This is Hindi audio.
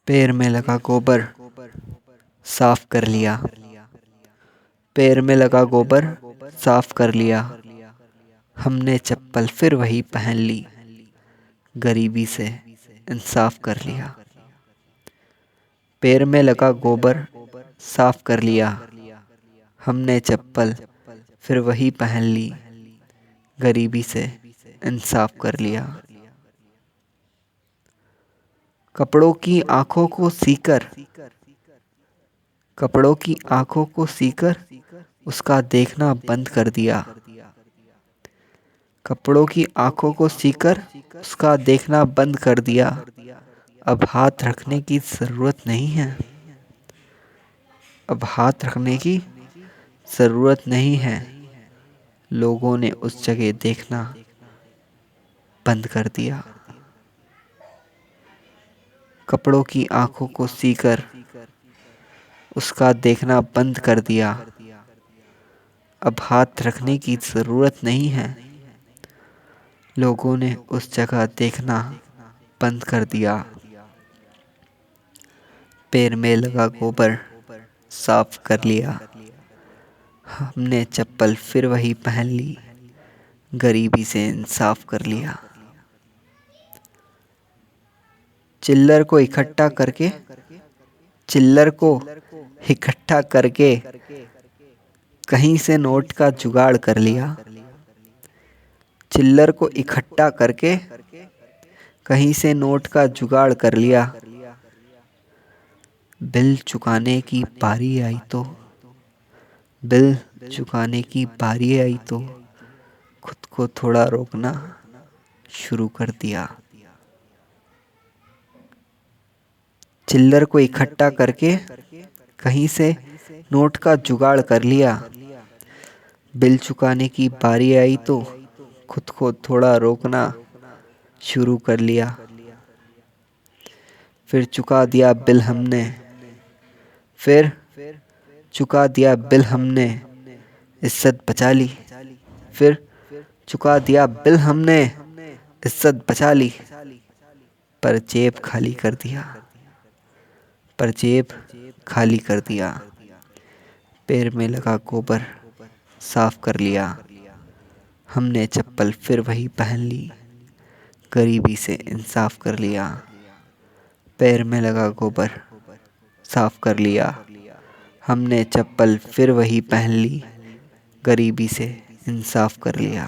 पैर में लगा गोबर साफ कर लिया। पैर में लगा गोबर साफ कर लिया। हमने चप्पल फिर वही पहन ली। गरीबी से इंसाफ कर लिया। पैर में लगा गोबर साफ कर लिया। हमने चप्पल फिर वही पहन ली। गरीबी से इंसाफ कर लिया। कपड़ों की आंखों को सीकर, कपड़ों की आंखों को सीकर उसका देखना बंद कर दिया। कपड़ों की आंखों को सीकर उसका देखना बंद कर दिया। अब हाथ रखने की ज़रूरत नहीं है। अब हाथ रखने की ज़रूरत नहीं है। लोगों ने उस जगह देखना बंद कर दिया। कपड़ों की आंखों को सीकर उसका देखना बंद कर दिया। अब हाथ रखने की ज़रूरत नहीं है। लोगों ने उस जगह देखना बंद कर दिया। पैर में लगा गोबर साफ कर लिया। हमने चप्पल फिर वही पहन ली। गरीबी से इंसाफ कर लिया। चिल्लर को इकट्ठा करके, चिल्लर को इकट्ठा करके कहीं से नोट का जुगाड़ कर लिया। चिल्लर को इकट्ठा करके कहीं से नोट का जुगाड़ कर लिया। बिल चुकाने की बारी आई तो, बिल चुकाने की बारी आई तो खुद को थोड़ा रोकना शुरू कर दिया। चिल्लर को इकट्ठा करके कहीं से नोट का जुगाड़ कर लिया। बिल चुकाने की बारी आई तो खुद को थोड़ा रोकना शुरू कर लिया। फिर चुका दिया बिल हमने, फिर चुका दिया बिल हमने, इज्जत बचा ली। फिर चुका दिया बिल हमने, इज्जत बचा ली। पर जेब खाली कर दिया, पर जेब खाली कर दिया। पैर में लगा गोबर साफ कर लिया। हमने चप्पल फिर वही पहन ली। गरीबी से इंसाफ कर लिया। पैर में लगा गोबर साफ कर लिया। हमने चप्पल फिर वही पहन ली। गरीबी से इंसाफ कर लिया।